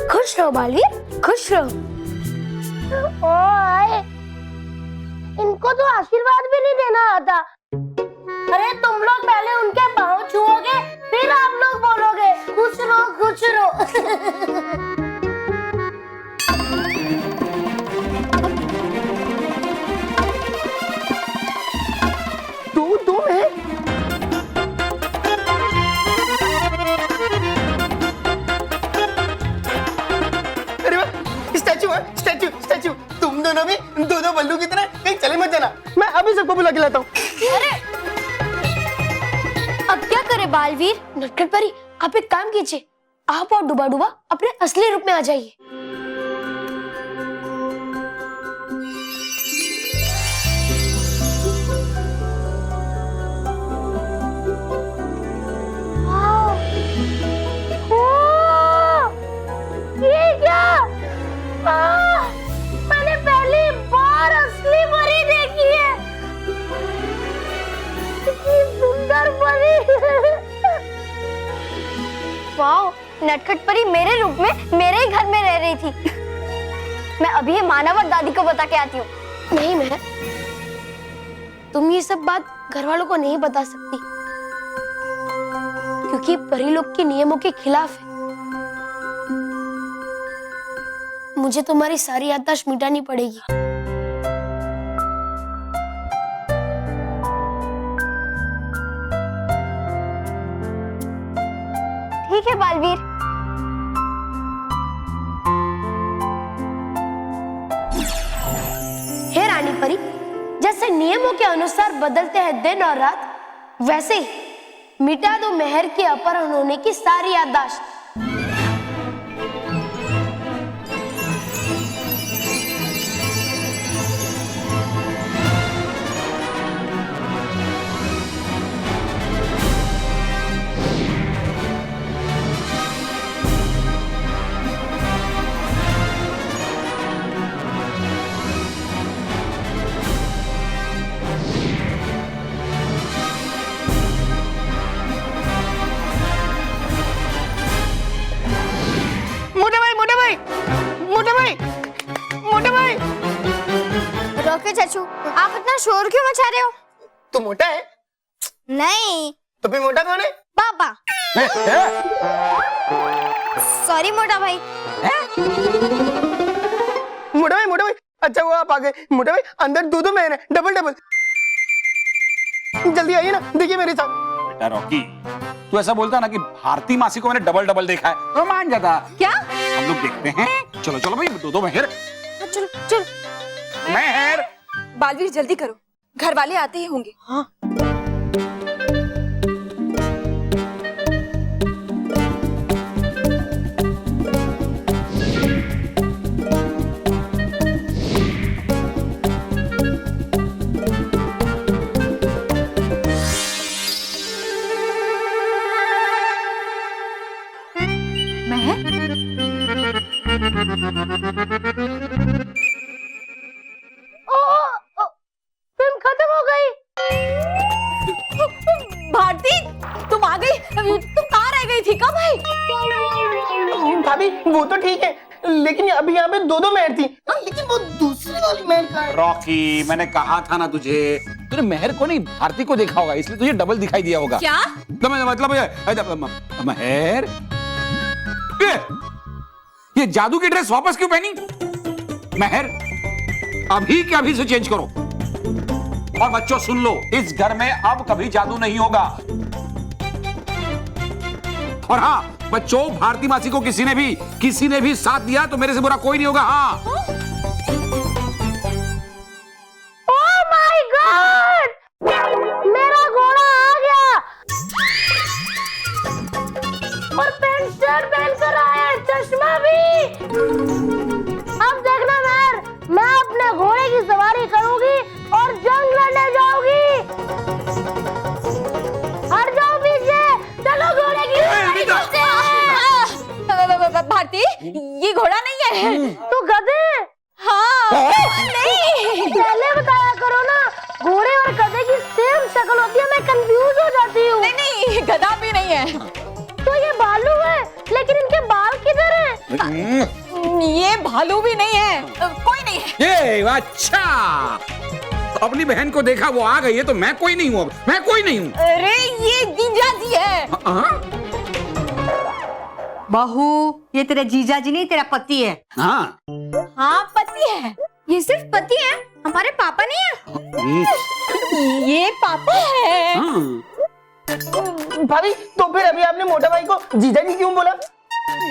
खुश रहो बालवीर, खुश रहो। ओए, इनको तो आशीर्वाद भी नहीं देना आता। अरे तुम लोग पहले उनके पाँव छुओगे, फिर आप लोग बोलोगे खुश रहो, खुश रहो। तुम है? अरे वाह, स्टैचू है, स्टैचू स्टैचू। तुम दोनों भी दो बल्लू की तरह कहीं चले मत जाना। मैं अभी सबको बुला के लाता हूँ। अरे अब क्या करे बालवीर? नटखट परी, आप एक काम कीजिए, आप और डुबा डुबा अपने असली रूप में आ जाइए। ये क्या? मैंने पहली बार असली परी देखी है। कितनी सुंदर परी। वाओ, नटखट परी मेरे रूप में मेरे ही घर में रह रही थी। मैं अभी मानव और दादी को बता के आती हूँ। नहीं मैं, तुम ये सब बात घर वालों को नहीं बता सकती क्योंकि परी लोग के नियमों के खिलाफ है। मुझे तुम्हारी सारी याददाश्त मिटानी पड़ेगी। ठीक है बालवीर। हे रानी परी, जैसे नियमों के अनुसार बदलते हैं दिन और रात, वैसे ही मिटा दो मेहर के अपहरण होने की सारी याददाश्त। रोके चाचू, आप इतना शोर क्यों मचा रहे हो? तू मोटा है? नहीं। तो फिर मोटा कौन है? पापा। सॉरी मोटा भाई। मोटा भाई, अच्छा वो आप आ गए। मोटा भाई, अंदर दो मेहर है, डबल डबल। जल्दी आइए ना, देखिए मेरे साथ। बेटा रॉकी, तू ऐसा बोलता ना कि भारती मासी को मैंने डबल डबल देखा है तो मान जाता। क्या? हम लोग देखते हैं। चलो चलो भाई, दो मेहर। चल चल। मेहर। बालवीर जल्दी करो, घर वाले आते ही होंगे। हाँ। फिल्म खत्म हो गई। भारती, तुम आ गई? तुम कहाँ रह गई थी? कब आई? भाभी वो तो ठीक है, लेकिन अभी यहाँ पे दो मेहर थी। लेकिन वो दूसरी वाली मेहर कहाँ है? रॉकी, मैंने कहा था ना तुझे, तूने मेहर को नहीं भारती को देखा होगा, इसलिए तुझे डबल दिखाई दिया होगा। क्या? तो मतलब मेहर, ये जादू की ड्रेस वापस क्यों पहनी? मेहर, अभी के अभी से चेंज करो। और बच्चों सुन लो, इस घर में अब कभी जादू नहीं होगा। और हाँ बच्चों, भारती मासी को किसी ने भी साथ दिया तो मेरे से बुरा कोई नहीं होगा। हाँ। ओह माय गॉड, मेरा घोड़ा आ गया और पैंट शर्ट पहनकर आया, चश्मा भी। अब देखना मेहर, मैं अपने घोड़े की सवारी करूंगी और जंग लड़ने जाऊंगी। हट जा तो गधे? हाँ नहीं पहले बताया करो ना, घोड़े और गधे की सेम शक्ल होती है, मैं कंफ्यूज हो जाती हूँ। नहीं गधा भी नहीं है। तो ये भालू है, लेकिन इनके बाल किधर हैं? ये भालू भी नहीं है, कोई नहीं है। ये अच्छा, अपनी बहन को देखा वो आ गई है तो मैं कोई नहीं हूँ, मैं कोई नहीं हूँ। अरे ये जीजा जी है। बहू, ये तेरे जीजा जी नहीं, तेरा पति है। हाँ हाँ पति है। ये सिर्फ पति है, हमारे पापा नहीं है। ये पापा है। भाभी तो फिर अभी आपने मोटा भाई को जीजा जी क्यों बोला?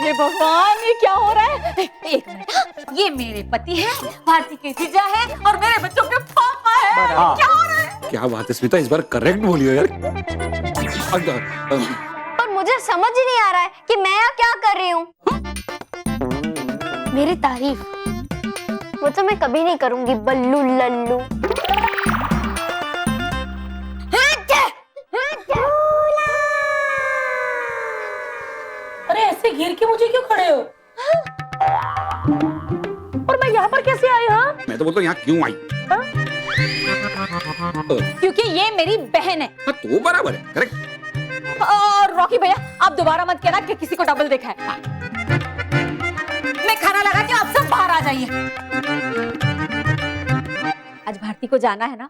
ये भगवान, ये क्या हो रहा है? एक मिनट, ये मेरे पति है, भारती के जीजा है और मेरे बच्चों के पापा है। क्या हो रहा है? क्या बात है स्मिता, इस बार करेक्ट बोलियो यार। पर मुझे समझ ही नहीं आ रहा है कि मैं यहाँ क्या कर रही हूँ। मेरी तारीफ वो तो मैं कभी नहीं करूंगी, बल्लू लल्लू। अरे ऐसे घेर के मुझे क्यों खड़े हो? और मैं यहाँ पर कैसे आई? हाँ मैं तो बोलता हूँ यहाँ क्यों आई? क्योंकि ये मेरी बहन है। हाँ, तो बराबर है, करेक्ट। और रॉकी भैया आप दोबारा मत कहना कि किसी को डबल देखा है। मैं खाना लगाती हूँ, आप सब बाहर आ जाइए। आज भारती को जाना है ना,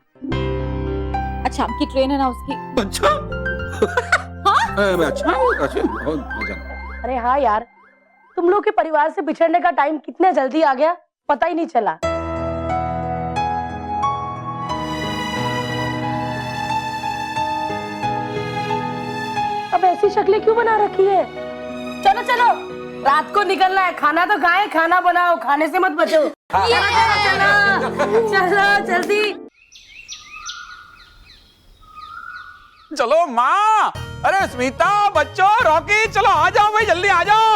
आज शाम की ट्रेन है ना उसकी। अच्छा अच्छा बहुत मजा। अरे हाँ यार, तुम लोग के परिवार से बिछड़ने का टाइम कितने जल्दी आ गया, पता ही नहीं चला। अब ऐसी शक्लें क्यों बना रखी है? चलो चलो, रात को निकलना है, खाना तो खाए, खाना बनाओ, खाने से मत बचो। चलो चलो जल्दी। चलो माँ, अरे स्मिता, बच्चों, रॉकी, चलो आ जाओ भाई, जल्दी आ जाओ।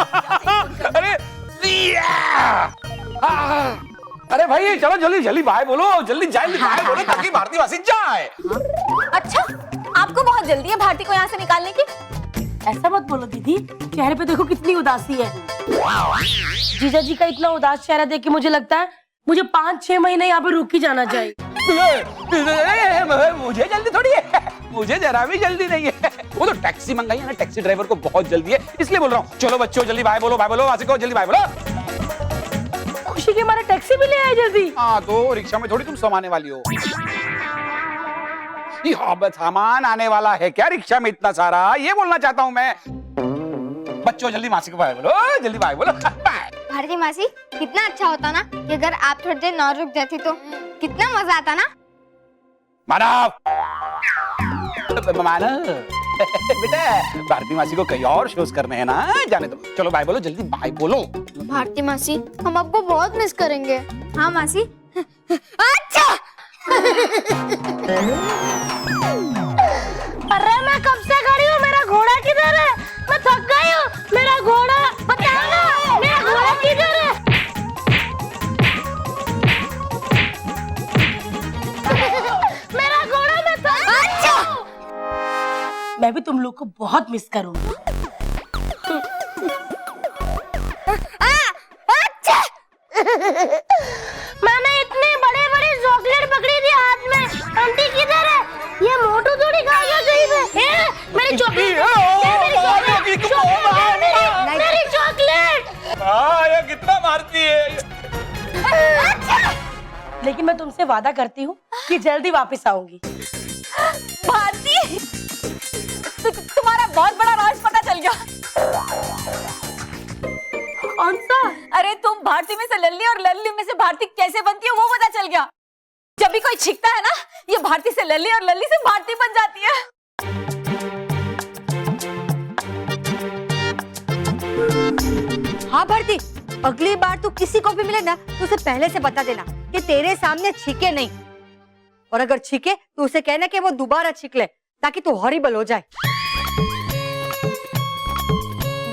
अरे अरे भाई चलो जल्दी जल्दी बाय बोलो, जल्दी जल्दी बाय बोलो ताकि भारती वासी जाए। अच्छा, आपको बहुत जल्दी है भारती को यहाँ से निकालने की? ऐसा मत बोलो दीदी, चेहरे पे देखो कितनी उदासी है। जीजा जी का इतना उदास चेहरा देख के मुझे लगता है मुझे 5-6 महीने यहाँ पे रुक ही जाना चाहिए। मुझे जल्दी थोड़ी है, मुझे जरा भी जल्दी नहीं है। वो तो टैक्सी मंगाई है ना, टैक्सी ड्राइवर को बहुत जल्दी है, इसलिए बोल रहा हूँ। चलो बच्चों जल्दी बाय बोलो, वासी को जल्दी बाय बोलो। खुशी के मारे टैक्सी भी ले आए जल्दी। हाँ तो रिक्शा में थोड़ी तुम समाने वाली हो। सामान आने वाला है क्या रिक्शा में इतना सारा, ये बोलना चाहता हूँ मैं। बच्चों जल्दी मासी को बाय बोलो, जल्दी बाय बोलो। भारती मासी, कितना अच्छा होता ना कि अगर आप थोड़ी देर न रुक जाती तो कितना मजा आता ना। मानव बेटा, भारती मासी को कहीं और शोज करने हैं ना, जाने दो। चलो बाय बोलो, जल्दी बाय बोलो। भारती मासी, हम आपको बहुत मिस करेंगे। हाँ मासी। अच्छा। अरे मैं कब से खड़ी हूँ, मेरा घोड़ा किधर है? मैं थक गई हूँ, मेरा घोड़ा बताओ ना, मेरा घोड़ा किधर है? मेरा घोड़ा मैं थक गई हूँ। मैं भी तुम लोग को बहुत मिस करूंगी। मैंने इतने बड़े-बड़े चॉकलेट पकड़ी थी हाथ में, आंटी किधर है? ये मोटू थोड़ी खा गया कहीं पे। मेरी चॉकलेट, मेरी चॉकलेट। हाँ, ये कितना मारती है। लेकिन मैं तुमसे वादा करती हूँ कि जल्दी वापस आऊंगी। भारती, तुम्हारा बहुत बड़ा राज पता चल गया। कौन सा? अरे तुम भारती में से लल्ली और लल्ली में से भारती कैसे बनती है वो पता चल गया। जब भी कोई छिकता है ना, ये भारती से लल्ली और लल्ली से भारती बन जाती है। हाँ भारती, अगली बार तू किसी को भी मिले ना तो उसे पहले से बता देना कि तेरे सामने छीके नहीं, और अगर छीके तो उसे कहना कि वो दोबारा छीक ले ताकि तू हॉरिबल हो जाए।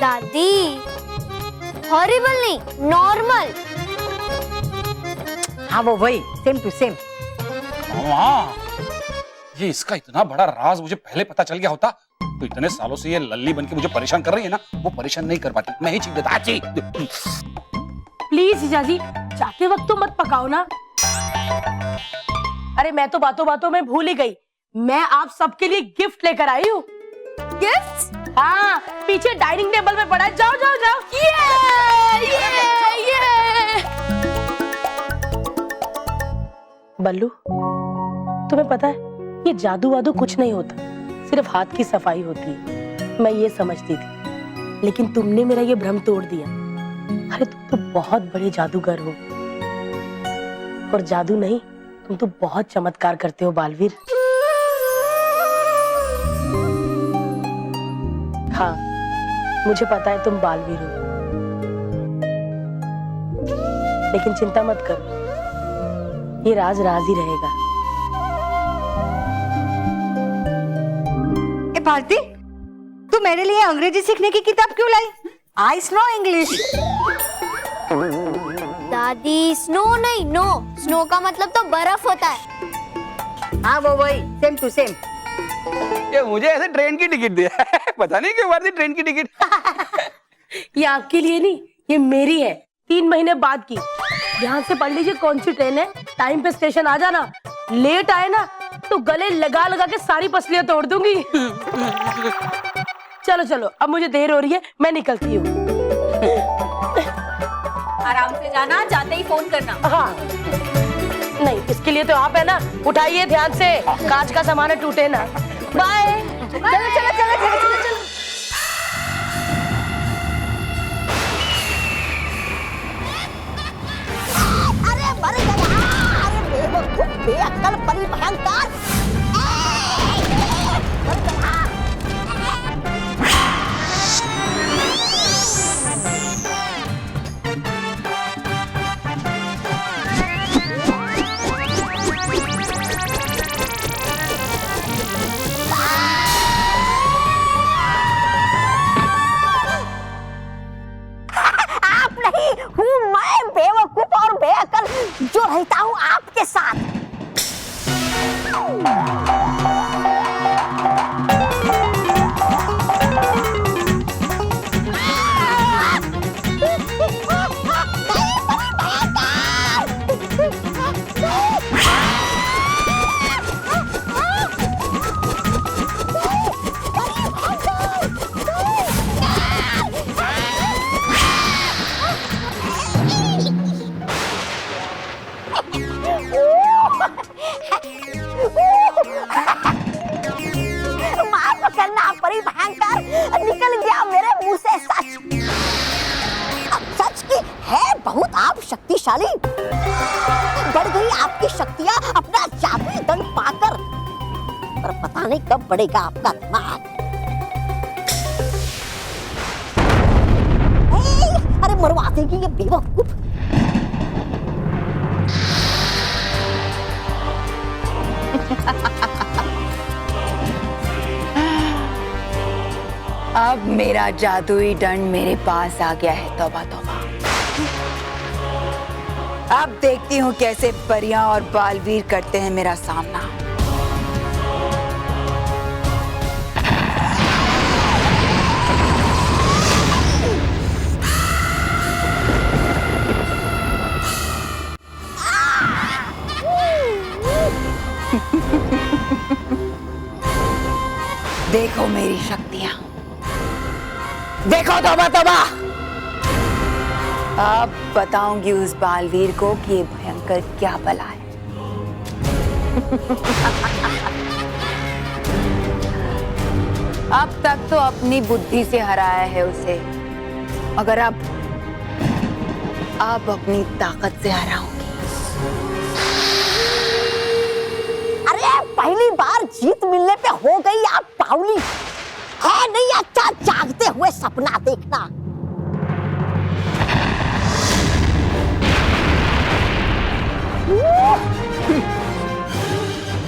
दादी, हॉरिबल नहीं, नॉर्मल। हाँ वो वही, सेम टू सेम। ये इसका इतना बड़ा राज मुझे पहले पता चल गया होता तो इतने सालों से ये लल्ली बन के मुझे परेशान कर रही है ना, वो परेशान नहीं कर पाती। मैं ही छीक देता। प्लीज जीजा जी, जाते वक्त तो मत पकाओ ना। अरे मैं तो बातों बातों में भूल ही गई, मैं आप सबके लिए गिफ्ट लेकर आई हूँ। गिफ्ट? हाँ, पीछे डाइनिंग टेबल में पड़ा है, जाओ जाओ जाओ। ये बल्लू, तुम्हें पता है ये जादू वादू कुछ नहीं होता, सिर्फ हाथ की सफाई होती है। मैं ये समझती थी, लेकिन तुमने मेरा ये भ्रम तोड़ दिया। अरे तुम तो बहुत बड़े जादूगर हो, और जादू नहीं, तुम तो बहुत चमत्कार करते हो बालवीर। हाँ, मुझे पता है तुम बालवीर हो, लेकिन चिंता मत करो, ये राज राज ही रहेगा। ए भारती, तू मेरे लिए अंग्रेजी सीखने की किताब क्यों लाई? I know English. दादी, स्नो नहीं, नो, स्नो का मतलब तो बर्फ होता है। हाँ वो वही, सेम टू सेम। ये मुझे ऐसे ट्रेन की टिकट दिया पता नहीं क्यों भारती ट्रेन की टिकट। ये आपके लिए नहीं, ये मेरी है, 3 महीने बाद की। यहाँ से पढ़ लीजिए कौन सी ट्रेन है, टाइम पे स्टेशन आ जाना, लेट आए ना तो गले लगा लगा के सारी पसलियां तोड़ दूंगी। चलो चलो, अब मुझे देर हो रही है, मैं निकलती हूँ। आराम से जाना, जाते ही फोन करना। हाँ, नहीं इसके लिए तो आप है ना, उठाइए ध्यान से, कांच का सामान है, टूटे ना। बाय। चलो चलो चलो चलो चलो चलो। अरे मर गया, अरे बेवकूफ, बेअक्ल, परी भयंकर। मर गया। आप नहीं, हूँ मैं बेवकूफ और बेअक्ल, जो रहता हूँ आपके साथ। माफ करना परी भयंकर, निकल गया मेरे मुंह से सच। सच की है बहुत आप शक्तिशाली, बढ़ गई आपकी शक्तियां अपना जादुई दंड पाकर, पर पता नहीं कब बढ़ेगा आपका दिमाग। अरे मरवा देगी ये बेवकूफ। अब मेरा जादुई दंड मेरे पास आ गया है, तौबा तौबा। अब देखती हूँ कैसे परियां और बालवीर करते हैं मेरा सामना। देखो मेरी शक्तियां, देखो तौबा तौबा। अब बताऊंगी उस बालवीर को कि ये भयंकर क्या बला है। अब तक तो अपनी बुद्धि से हराया है उसे, मगर अब अपनी ताकत से हराऊंगी। अरे पहली बार जीत मिलने पे हो गई आप बावली, है नहीं अच्छा जागते हुए सपना देखना।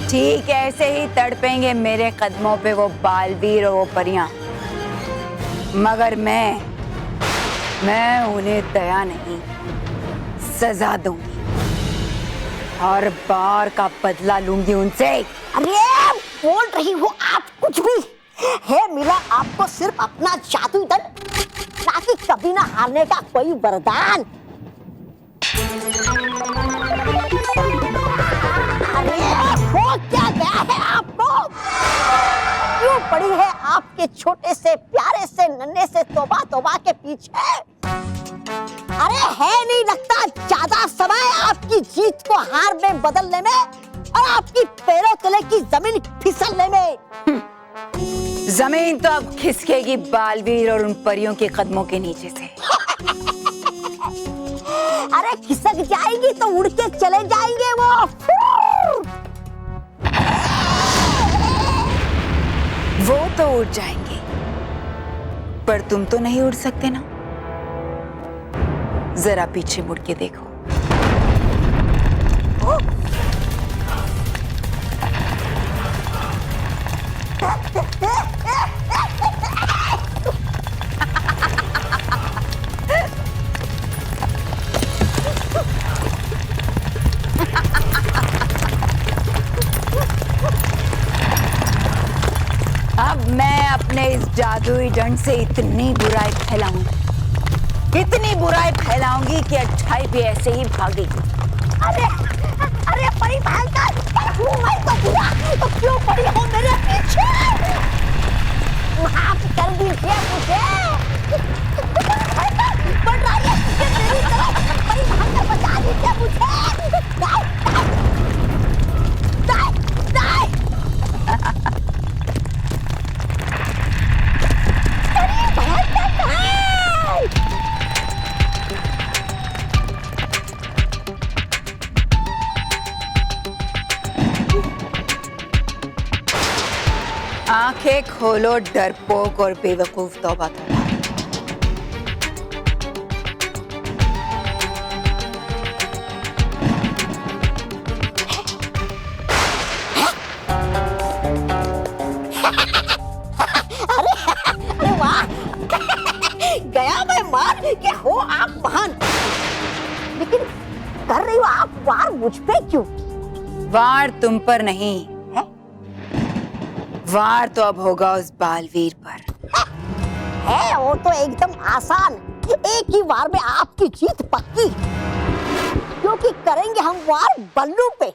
ठीक ऐसे ही तड़पेंगे मेरे कदमों पे वो बालवीर और वो परियां, मगर मैं उन्हें दया नहीं, सजा दूंगी और बार का बदला लूंगी उनसे। अरे बोल रही हो आप कुछ भी, है मिला आपको सिर्फ अपना जादू दंड, ताकि कभी ना हारने का कोई वरदान। अरे हो क्या गया है आपको? क्यों पड़ी है आपके छोटे से प्यारे से नन्हे से तोबा तोबा के पीछे? अरे है नहीं लगता ज्यादा समय आपकी जीत को हार में बदलने में और आपकी पैरों तले की जमीन फिसलने में। जमीन तो अब खिसकेगी बालवीर और उन परियों के कदमों के नीचे से। अरे खिसक जाएंगी तो उड़ के चले जाएंगे वो। वो तो उड़ जाएंगे, पर तुम तो नहीं उड़ सकते ना। जरा पीछे मुड़ के देखो। अब मैं अपने इस जादुई डंड से इतनी बुराई फैलाऊंगी कि अच्छाई भी ऐसे ही भागेगी। अरे अरे परी भयंकर, हूँ मैं तो बुरा, तो क्यों पड़ी हो मेरे पीछे? माफ कर दीजिए मुझे। बढ़ रही है ये मेरी तरफ, परी भयंकर बचा दीजिए मुझे। आंखें खोलो डरपोक और बेवकूफ तौबा तौबा। अरे वाह, गया मैं मार कि हो आप महान, लेकिन कर रही हो आप वार मुझ पे क्यों? वार तुम पर नहीं है, वार तो अब होगा उस बालवीर पर। है वो तो एकदम आसान, एक ही वार में आपकी जीत पक्की, क्योंकि करेंगे हम वार बल्लू पे।